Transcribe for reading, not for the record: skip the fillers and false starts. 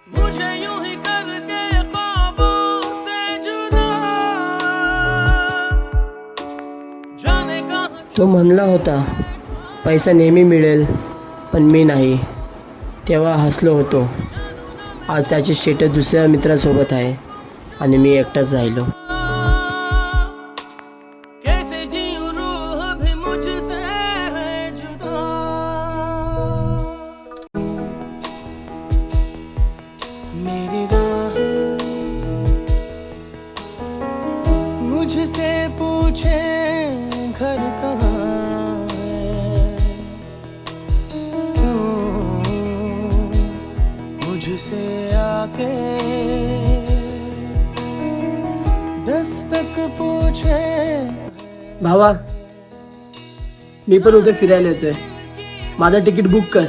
मुझे यूं ही करके ख्वाबों से जुदा जाने कहां। तो म्हणला होता पैसा नेहमी मिळेल, पण मी नाही. तेव्हा हसलो होतो. आज त्याची स्टेटस दुसऱ्या मित्रासोबत आहे आणि मी एकटाच राहिलो. कैसे जीऊं रूह भी मुझसे है जुदा। मेरी राहें मुझसे पूछे घर कहाँ है, क्यों मुझसे आके दस्तक पूछे। भावा, मी पण उद्या फिरायला येतोय. माझं तिकीट बुक कर.